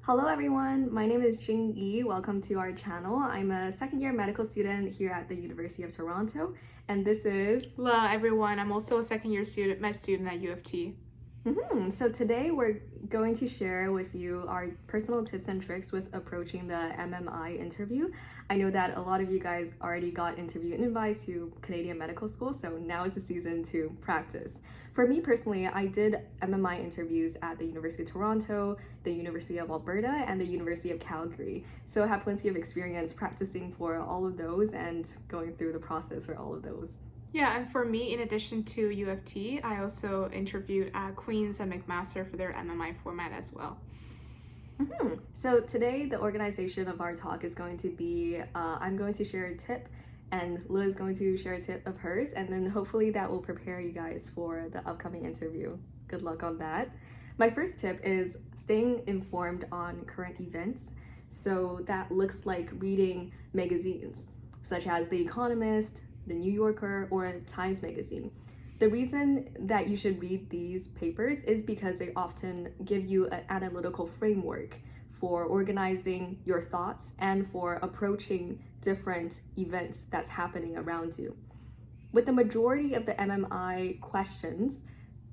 Hello everyone, my name is Jing Yi. Welcome to our channel. I'm a second year medical student here at the University of Toronto, and this is... Hello everyone, I'm also a second year med student at U of T. So today we're going to share with you our personal tips and tricks with approaching the MMI interview. I know that a lot of you guys already got interview invites to Canadian medical school, so now is the season to practice. For me personally, I did MMI interviews at the University of Toronto, the University of Alberta, and the University of Calgary. So I have plenty of experience practicing for all of those and going through the process for all of those. Yeah, and for me, in addition to U of T, I also interviewed at Queen's and McMaster for their MMI format as well. So today, the organization of our talk is going to be, I'm going to share a tip, and Liz is going to share a tip of hers, and then hopefully that will prepare you guys for the upcoming interview. Good luck on that. My first tip is staying informed on current events. So that looks like reading magazines, such as The Economist, The New Yorker, or Times Magazine. The reason that you should read these papers is because they often give you an analytical framework for organizing your thoughts and for approaching different events that's happening around you. With the majority of the MMI questions,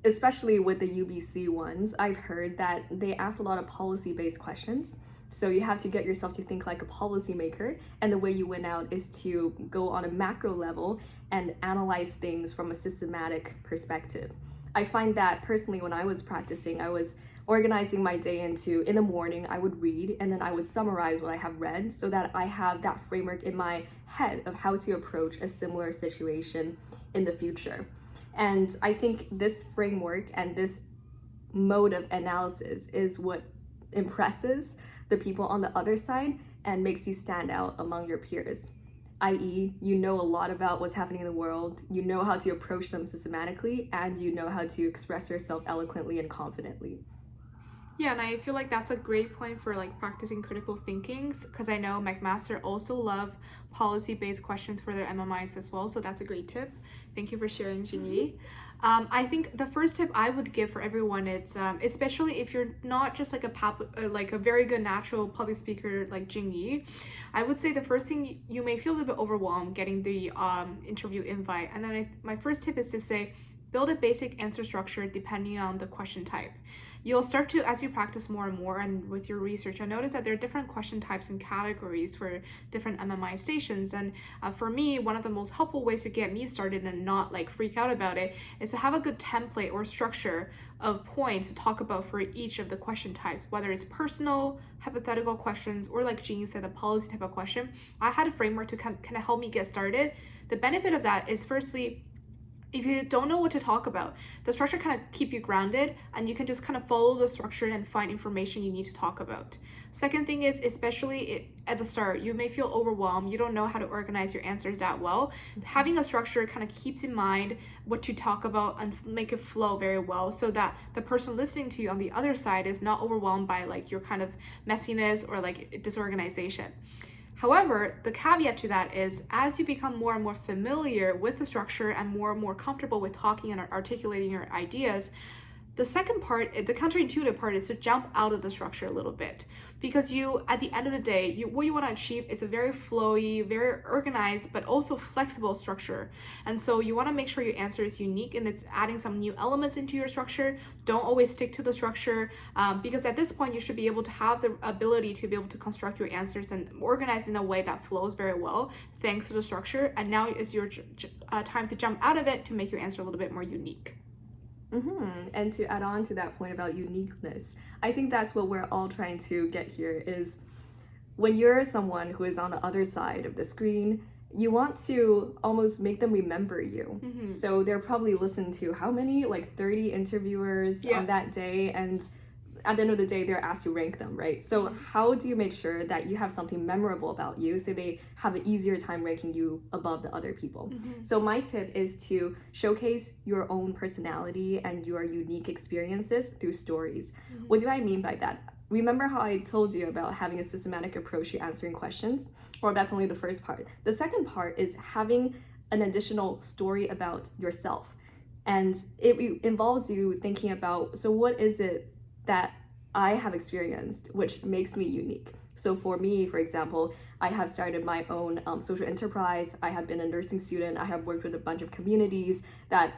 especially with the UBC ones, I've heard that they ask a lot of policy-based questions. So you have to get yourself to think like a policymaker, and the way you win out is to go on a macro level and analyze things from a systematic perspective. I find that personally when I was practicing, I was organizing my day into, in the morning, I would read and then I would summarize what I have read so that I have that framework in my head of how to approach a similar situation in the future. And I think this framework and this mode of analysis is what impresses the people on the other side and makes you stand out among your peers. i.e., you know a lot about what's happening in the world, you know how to approach them systematically, and you know how to express yourself eloquently and confidently. Yeah, and I feel like that's a great point for practicing critical thinking, because I know McMaster also love policy-based questions for their MMIs as well, so that's a great tip. Thank you for sharing, Jinyi. I think the first tip I would give for everyone is, especially if you're not just like a very good natural public speaker like Jinyi, I would say the first thing, you may feel a little bit overwhelmed getting the interview invite, and then my first tip is to say, build a basic answer structure depending on the question type. You'll start to, as you practice more and more and with your research, you'll notice that there are different question types and categories for different MMI stations. And for me, one of the most helpful ways to get me started and not freak out about it is to have a good template or structure of points to talk about for each of the question types, whether it's personal, hypothetical questions, or like Jean said, a policy type of question. I had a framework to kind of help me get started. The benefit of that is, firstly, if you don't know what to talk about, the structure kind of keep you grounded and you can just kind of follow the structure and find information you need to talk about. Second thing is, especially at the start, you may feel overwhelmed. You don't know how to organize your answers that well. Having a structure kind of keeps in mind what to talk about and make it flow very well so that the person listening to you on the other side is not overwhelmed by your kind of messiness or disorganization. However, the caveat to that is, as you become more and more familiar with the structure and more comfortable with talking and articulating your ideas, the second part, the counterintuitive part, is to jump out of the structure a little bit. Because at the end of the day, what you want to achieve is a very flowy, very organized, but also flexible structure. And so you want to make sure your answer is unique and it's adding some new elements into your structure. Don't always stick to the structure, because at this point, you should be able to have the ability to be able to construct your answers and organize in a way that flows very well, thanks to the structure. And now is your time to jump out of it to make your answer a little bit more unique. And to add on to that point about uniqueness, I think that's what we're all trying to get here is when you're someone who is on the other side of the screen, you want to almost make them remember you. So they're probably listened to how many, 30 interviewers on that day, and at the end of the day, they're asked to rank them, right? So how do you make sure that you have something memorable about you so they have an easier time ranking you above the other people? So my tip is to showcase your own personality and your unique experiences through stories. What do I mean by that? Remember how I told you about having a systematic approach to answering questions? Well, that's only the first part. The second part is having an additional story about yourself. And it involves you thinking about, so what is it that I have experienced, which makes me unique. So for me, for example, I have started my own social enterprise. I have been a nursing student. I have worked with a bunch of communities that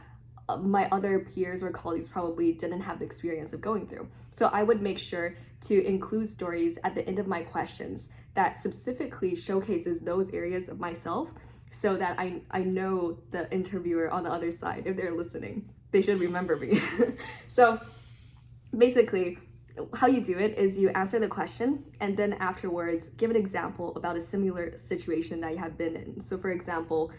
my other peers or colleagues probably didn't have the experience of going through. So I would make sure to include stories at the end of my questions that specifically showcases those areas of myself, so that I know the interviewer on the other side, if they're listening, they should remember me. So basically, how you do it is you answer the question and then afterwards give an example about a similar situation that you have been in. So for example,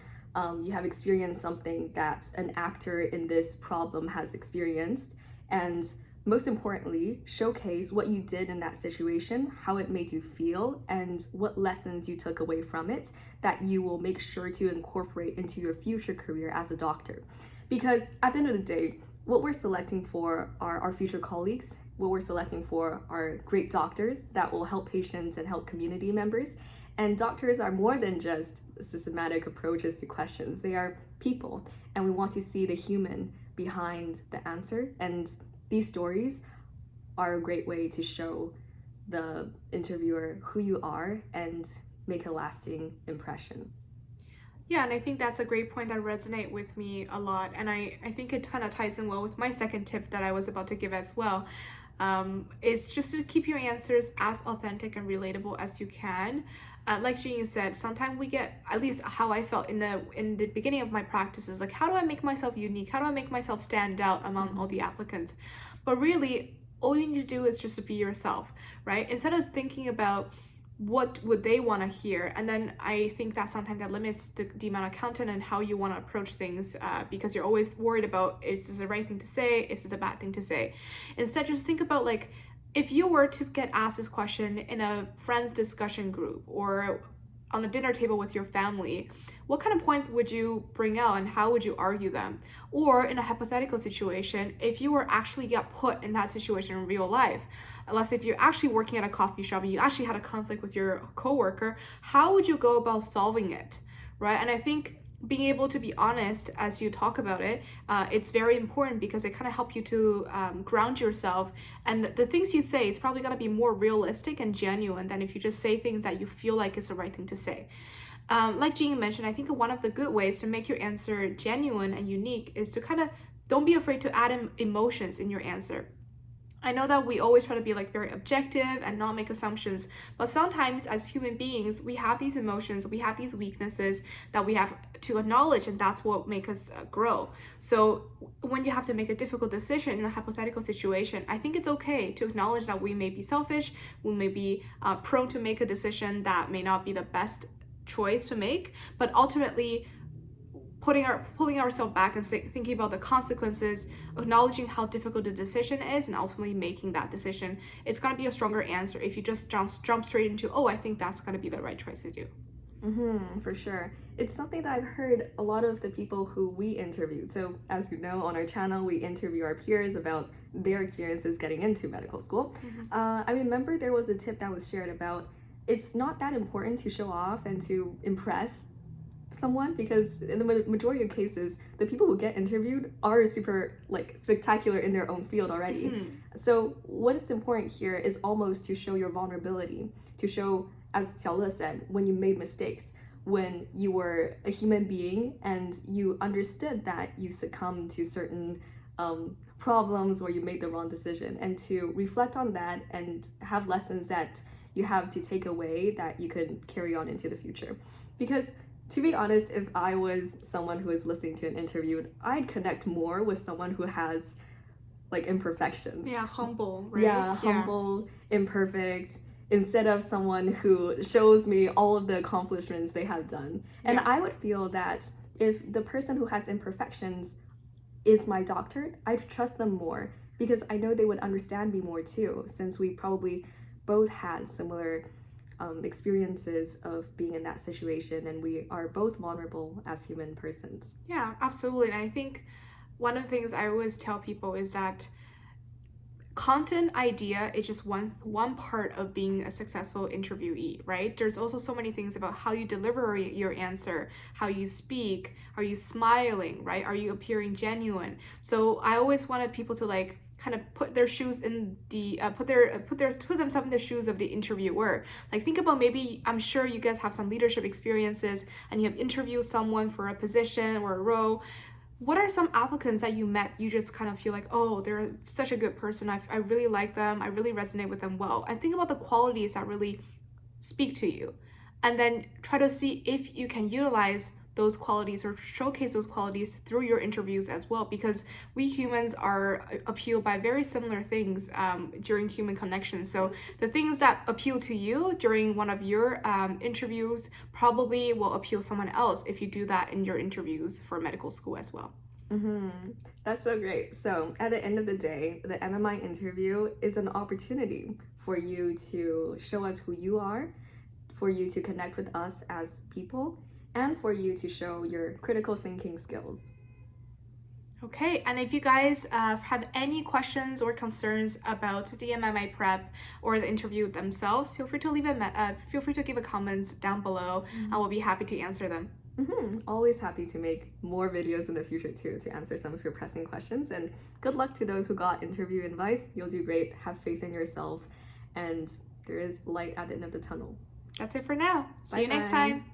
you have experienced something that an actor in this problem has experienced, and most importantly, showcase what you did in that situation, how it made you feel, and what lessons you took away from it that you will make sure to incorporate into your future career as a doctor. Because at the end of the day, what we're selecting for are our future colleagues. What we're selecting for are great doctors that will help patients and help community members. And doctors are more than just systematic approaches to questions. They are people, and we want to see the human behind the answer. And these stories are a great way to show the interviewer who you are and make a lasting impression. Yeah, and I think that's a great point that resonate with me a lot. And I think it kind of ties in well with my second tip that I was about to give as well. Is just to keep your answers as authentic and relatable as you can. Like Jean said, sometimes we get, at least how I felt in the beginning of my practices, like, how do I make myself unique? How do I make myself stand out among all the applicants? But really, all you need to do is just to be yourself, right? Instead of thinking about what would they want to hear, and then I think that sometimes that limits the amount of content and how you want to approach things, because you're always worried about, is this the right thing to say, is this a bad thing to say? Instead, just think about, like, if you were to get asked this question in a friends discussion group or on a dinner table with your family, what kind of points would you bring out and how would you argue them? Or in a hypothetical situation, if you were actually got put in that situation in real life, unless if you're actually working at a coffee shop and you actually had a conflict with your coworker, how would you go about solving it, right? And I think being able to be honest as you talk about it, it's very important because it kind of helps you to ground yourself, and the things you say is probably going to be more realistic and genuine than if you just say things that you feel like is the right thing to say. Like Jean mentioned, I think one of the good ways to make your answer genuine and unique is to kind of don't be afraid to add emotions in your answer. I know that we always try to be like very objective and not make assumptions, but sometimes as human beings, we have these emotions, we have these weaknesses that we have to acknowledge, and that's what makes us grow. So when you have to make a difficult decision in a hypothetical situation, I think it's okay to acknowledge that we may be selfish, we may be prone to make a decision that may not be the best choice to make, but ultimately pulling ourselves back and thinking about the consequences, acknowledging how difficult the decision is, and ultimately making that decision, it's going to be a stronger answer if you just jump straight into, oh, I think that's going to be the right choice to do. For sure. It's something that I've heard a lot of the people who we interviewed. So as you know, on our channel, we interview our peers about their experiences getting into medical school. I remember there was a tip that was shared about it's not that important to show off and to impress someone, because in the majority of cases, the people who get interviewed are super like spectacular in their own field already. So what is important here is almost to show your vulnerability, to show, as Xiaole said, when you made mistakes, when you were a human being and you understood that you succumbed to certain problems where you made the wrong decision, and to reflect on that and have lessons that you have to take away that you could carry on into the future. Because to be honest, if I was someone who is listening to an interview, I'd connect more with someone who has like imperfections. Yeah, humble, right? Yeah, humble, imperfect, instead of someone who shows me all of the accomplishments they have done. And I would feel that if the person who has imperfections is my doctor, I'd trust them more because I know they would understand me more too, since we probably both had similar experiences of being in that situation, and we are both vulnerable as human persons. Yeah, absolutely. And I think one of the things I always tell people is that content idea is just one part of being a successful interviewee, right? There's also so many things about how you deliver your answer, how you speak, are you smiling, right? Are you appearing genuine? So I always wanted people to like kind of put their shoes in the put themselves in the shoes of the interviewer. Like think about, maybe, I'm sure you guys have some leadership experiences and you have interviewed someone for a position or a role. What are some applicants that you met, you just kind of feel like, oh, they're such a good person, I really like them, I really resonate with them well. And think about the qualities that really speak to you, and then try to see if you can utilize those qualities or showcase those qualities through your interviews as well, because we humans are appealed by very similar things during human connection. So the things that appeal to you during one of your interviews probably will appeal someone else if you do that in your interviews for medical school as well. That's so great. So at the end of the day, the MMI interview is an opportunity for you to show us who you are, for you to connect with us as people, and for you to show your critical thinking skills. Okay, and if you guys have any questions or concerns about the MMI prep or the interview themselves, feel free to give a comment down below, and we'll be happy to answer them. Always happy to make more videos in the future too, to answer some of your pressing questions. And good luck to those who got interview invites. You'll do great. Have faith in yourself, and there is light at the end of the tunnel. That's it for now. See you next Bye-bye. time.